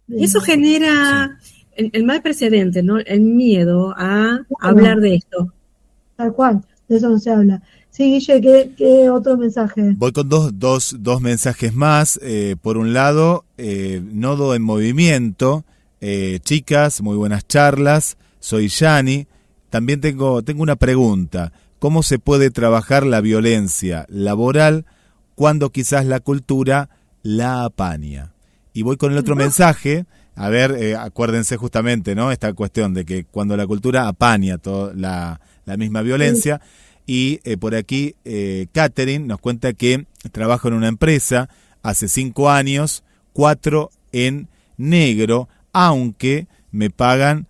Eso genera el mal precedente, ¿no? El miedo a hablar de esto. Tal cual, de eso no se habla. Sí, Guille, ¿qué otro mensaje? Voy con dos mensajes más. Por un lado, Nodo en Movimiento. Chicas, muy buenas charlas. Soy Yani. También tengo una pregunta. ¿Cómo se puede trabajar la violencia laboral cuando quizás la cultura la apaña? Y voy con el otro mensaje. A ver, acuérdense justamente, ¿no? Esta cuestión de que cuando la cultura apaña la misma violencia. Y por aquí Catherine nos cuenta que trabaja en una empresa hace 5 años, 4 en negro, aunque me pagan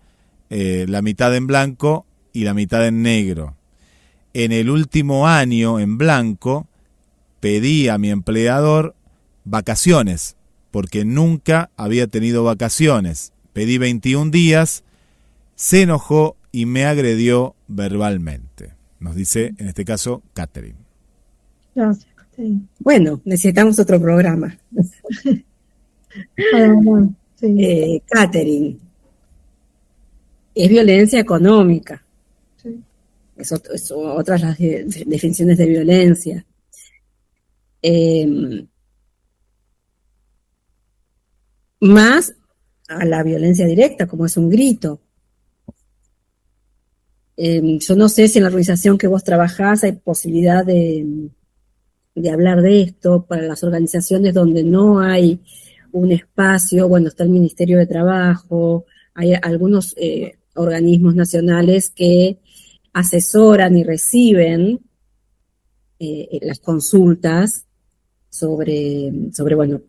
la mitad en blanco y la mitad en negro. En el último año en blanco pedí a mi empleador vacaciones, porque nunca había tenido vacaciones. Pedí 21 días, se enojó y me agredió verbalmente. Nos dice, en este caso, Catherine. Gracias, sí. Bueno, necesitamos otro programa. Sí. Catherine, es violencia económica. Sí. Es otras las definiciones de violencia. Más a la violencia directa, como es un grito. Yo no sé si en la organización que vos trabajás hay posibilidad de hablar de esto para las organizaciones donde no hay un espacio. Bueno, está el Ministerio de Trabajo, hay algunos organismos nacionales que asesoran y reciben las consultas sobre bueno,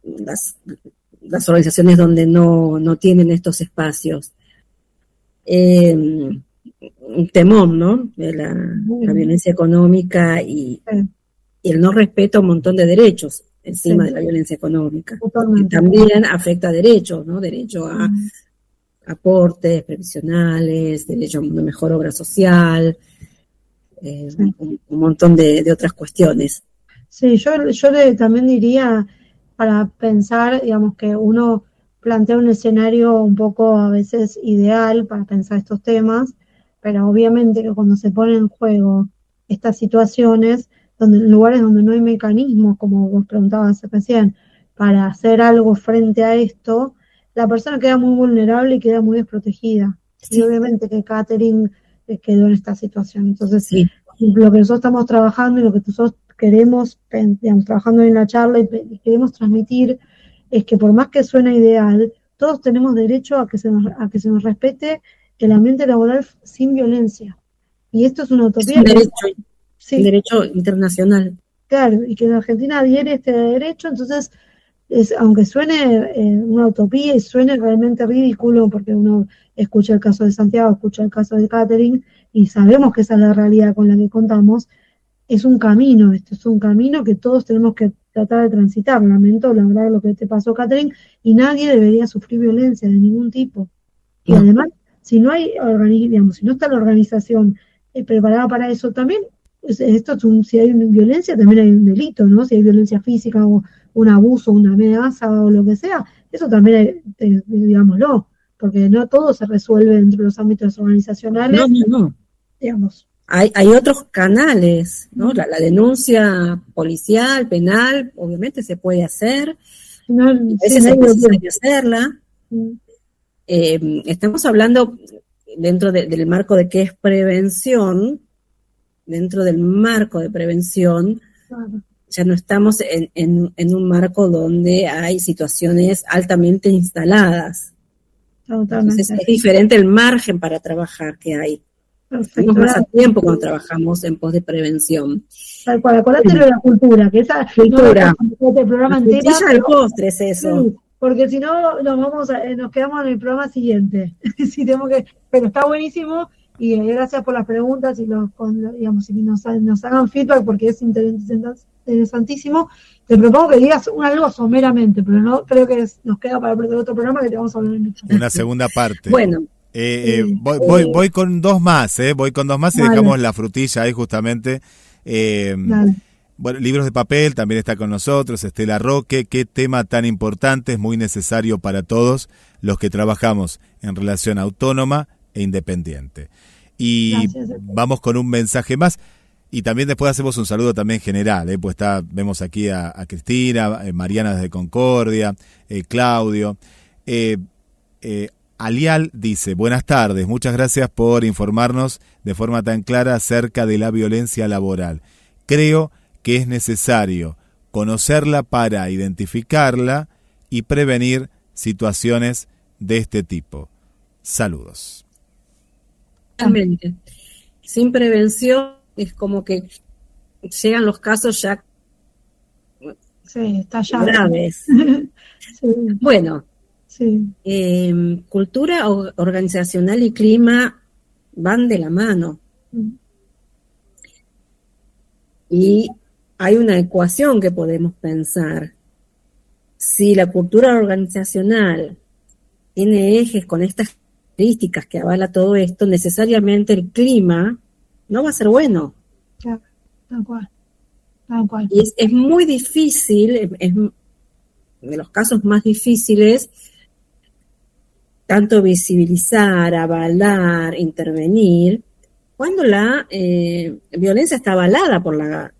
las organizaciones donde no tienen estos espacios. Un temón, ¿no? De la violencia económica y el no respeto a un montón de derechos encima de la violencia económica. Que también afecta a derechos, ¿no? Derecho a aportes previsionales, derecho a una mejor obra social, un montón de otras cuestiones. Sí, yo también diría, para pensar, digamos, que uno plantea un escenario un poco a veces ideal para pensar estos temas, pero obviamente que cuando se ponen en juego estas situaciones, en lugares donde no hay mecanismos, como vos preguntabas recién, para hacer algo frente a esto, la persona queda muy vulnerable y queda muy desprotegida. Sí. Y obviamente que Catherine quedó en esta situación. Entonces, lo que nosotros estamos trabajando y lo que nosotros queremos, digamos, trabajando en la charla y queremos transmitir, es que por más que suene ideal, todos tenemos derecho a que se nos respete el ambiente laboral sin violencia. Y esto es una utopía. Es un derecho internacional. Claro, y que en Argentina adhiere este derecho, entonces, aunque suene una utopía y suene realmente ridículo, porque uno escucha el caso de Santiago, escucha el caso de Catherine, y sabemos que esa es la realidad con la que contamos, es un camino, esto es un camino que todos tenemos que tratar de transitar. Lamento, la verdad, lo que te pasó, Catherine, y nadie debería sufrir violencia de ningún tipo. Y además, si no hay si no está la organización preparada para eso, también, si hay violencia, también hay un delito, ¿no? Si hay violencia física o un abuso, una amenaza o lo que sea, eso también, digámoslo, porque no todo se resuelve dentro de los ámbitos organizacionales. No. Digamos. Hay otros canales, ¿no? La denuncia policial, penal, obviamente se puede hacer, a veces es necesario hacerla. Estamos hablando dentro del marco de qué es prevención, dentro del marco de prevención, ya no estamos en un marco donde hay situaciones altamente instaladas. Totalmente. Entonces es diferente el margen para trabajar que hay. Estamos más a tiempo cuando trabajamos en pos de prevención. Tal cual, acordate de la cultura, que esa cultura. El programa entero. El postre es eso. porque si no nos quedamos en el programa siguiente. Si tenemos pero está buenísimo y gracias por las preguntas y digamos, si nos hagan feedback porque es interesantísimo. Te propongo que digas algo someramente, pero no creo que nos queda para el otro programa que te vamos a hablar en mucho. Una segunda parte. Bueno. Voy con dos más, voy con dos más y dejamos la frutilla ahí justamente. Bueno, Libros de Papel también está con nosotros, Estela Roque. Qué tema tan importante, es muy necesario para todos los que trabajamos en relación autónoma e independiente. Y vamos con un mensaje más y también después hacemos un saludo también general, pues vemos aquí a Cristina, Mariana desde Concordia, Claudio. Alial dice: buenas tardes, muchas gracias por informarnos de forma tan clara acerca de la violencia laboral. Creo que es necesario conocerla para identificarla y prevenir situaciones de este tipo. Saludos. Realmente, sin prevención es como que llegan los casos ya, está ya graves. Sí. Bueno, sí. Cultura organizacional y clima van de la mano. Y hay una ecuación que podemos pensar. Si la cultura organizacional tiene ejes con estas características que avala todo esto, necesariamente el clima no va a ser bueno. Ya, tal cual. Y es muy difícil, es de los casos más difíciles, tanto visibilizar, avalar, intervenir, cuando la violencia está avalada por la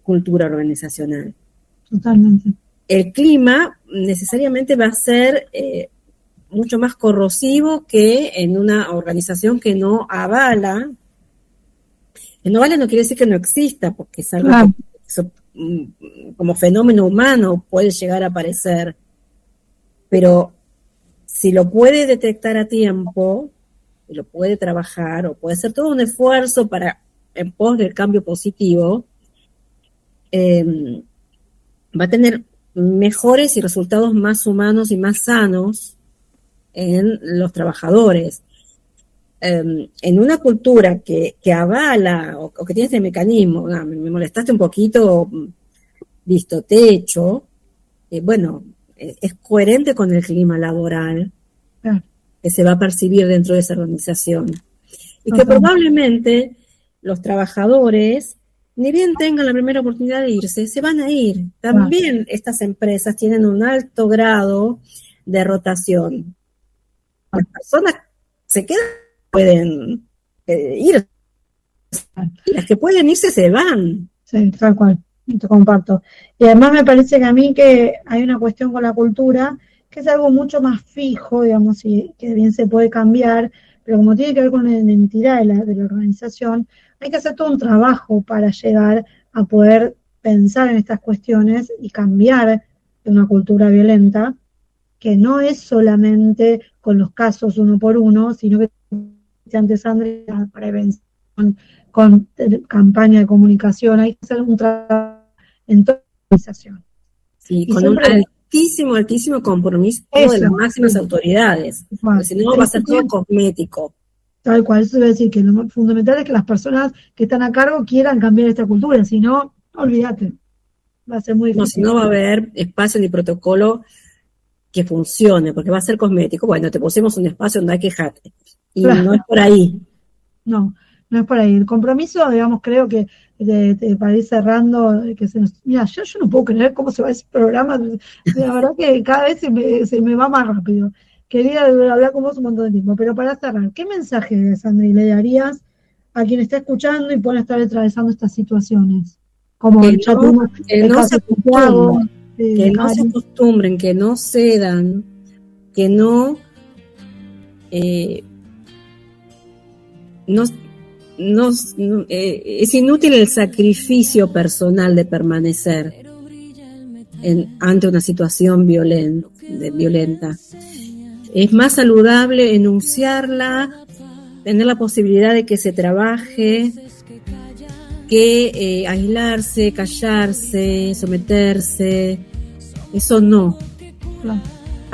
cultura organizacional. Totalmente. El clima necesariamente va a ser mucho más corrosivo que en una organización que no avala. Que no avala no quiere decir que no exista, porque es algo que como fenómeno humano puede llegar a aparecer. Pero si lo puede detectar a tiempo, y lo puede trabajar, o puede hacer todo un esfuerzo en pos del cambio positivo, va a tener mejores y resultados más humanos y más sanos en los trabajadores. En una cultura que avala o que tiene este mecanismo, me molestaste un poquito, listo, te echo, es coherente con el clima laboral que se va a percibir dentro de esa organización. Y que probablemente los trabajadores, ni bien tengan la primera oportunidad de irse, se van a ir. También estas empresas tienen un alto grado de rotación. Las personas se quedan, pueden ir. Y las que pueden irse se van. Sí, tal cual, te comparto. Y además me parece que a mí que hay una cuestión con la cultura que es algo mucho más fijo, digamos, y que bien se puede cambiar, pero como tiene que ver con la identidad de la organización, hay que hacer todo un trabajo para llegar a poder pensar en estas cuestiones y cambiar de una cultura violenta, que no es solamente con los casos uno por uno, sino que antes Andrea, prevención, con campaña de comunicación, hay que hacer un trabajo en toda la organización. Sí, con un altísimo compromiso de las máximas autoridades, porque si no va a ser todo cosmético. Tal cual, eso debe decir que lo fundamental es que las personas que están a cargo quieran cambiar esta cultura, si no, olvídate, va a ser muy difícil. No, si no va a haber espacio ni protocolo que funcione, porque va a ser cosmético. Bueno, te pusimos un espacio donde hay que quejarte, y no es por ahí. No es por ahí. El compromiso, digamos, creo que para ir cerrando, mira, yo no puedo creer cómo se va ese programa, la verdad que cada vez se me va más rápido. Quería hablar con vos un montón de tiempo, pero para cerrar, ¿qué mensaje, Sandri, le darías a quien está escuchando y pueden estar atravesando estas situaciones? Como que no se acostumbren, que no cedan, que no es inútil el sacrificio personal de permanecer ante una situación violenta. Es más saludable enunciarla, tener la posibilidad de que se trabaje, que aislarse, callarse, someterse. Eso no.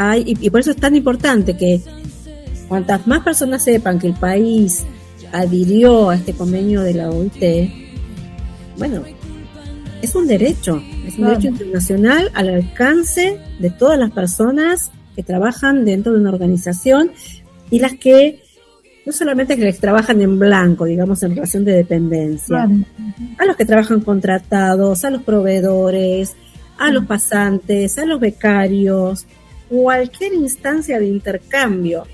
hay, y por eso es tan importante que cuantas más personas sepan que el país adhirió a este convenio de la OIT, bueno, es un derecho derecho internacional al alcance de todas las personas que trabajan dentro de una organización y las que no solamente que les trabajan en blanco, digamos, en relación de dependencia, a los que trabajan contratados, a los proveedores, a los pasantes, a los becarios, cualquier instancia de intercambio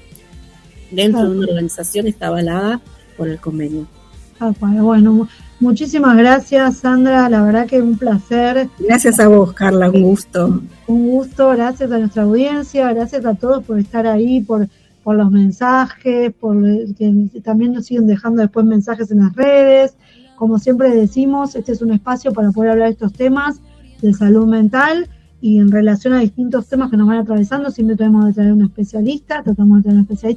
dentro de una organización está avalada por el convenio. Bueno, muchísimas gracias, Sandra, la verdad que un placer. Gracias a vos, Carla, un gusto. Un gusto, gracias a nuestra audiencia, gracias a todos por estar ahí, por los mensajes, por que también nos siguen dejando después mensajes en las redes. Como siempre decimos, este es un espacio para poder hablar de estos temas de salud mental y en relación a distintos temas que nos van atravesando, siempre tratamos de traer un especialista,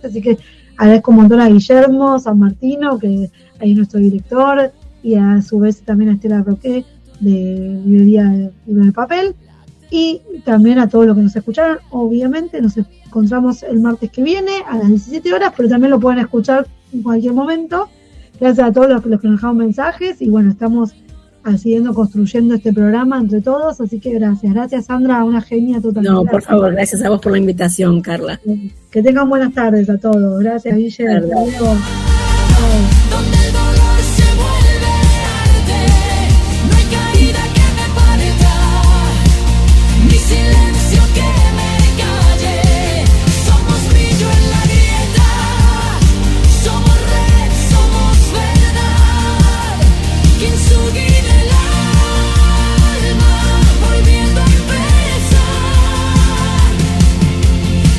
así que agradezco un montón a Guillermo San Martino, que es nuestro director, y a su vez también a Estela Roque de Librería de Libro de Papel, y también a todos los que nos escucharon. Obviamente nos encontramos el martes que viene a las 17 horas, pero también lo pueden escuchar en cualquier momento. Gracias a todos los que nos dejaron mensajes, y bueno, estamos siguiendo construyendo este programa entre todos, así que gracias Sandra, una genia totalmente. No, por favor, gracias a vos por la invitación, Carla. Que tengan buenas tardes a todos. Gracias, Guillermo. Donde el dolor se vuelve arte, no hay caída que me parezca, ni silencio que me calle. Somos brillo en la grieta, somos red, somos verdad. Kintsugi del alma, volviendo a empezar.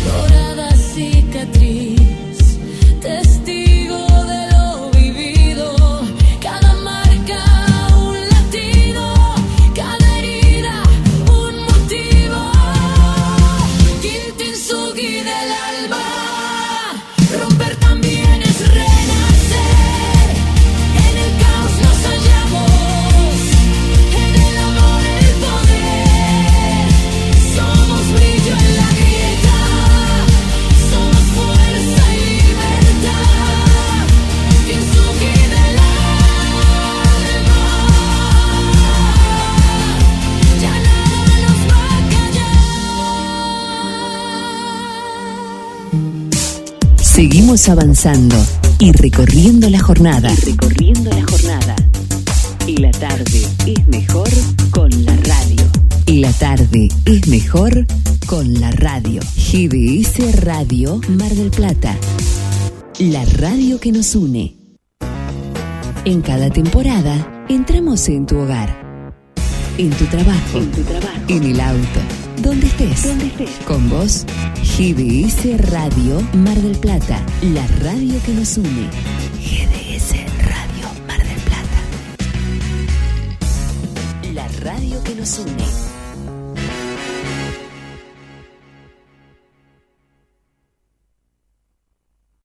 Dorada cicatriz, testigo de lo vivido, cada marca un latido, cada herida un motivo. Kintsugi del alma, romper también es renacer. En el caos nos hallamos, en el amor el poder. Somos brillo en la grieta, somos fuerza y libertad. Kintsugi del alma, ya nada nos va a callar. Seguimos avanzando y recorriendo la jornada. Y la tarde es mejor con la radio. La tarde es mejor con la radio. GDS Radio Mar del Plata. La radio que nos une. En cada temporada entramos en tu hogar, en tu trabajo, en el auto, donde estés. Con vos, GDS Radio Mar del Plata. La radio que nos une. GDS Radio Mar del Plata. La radio que nos une.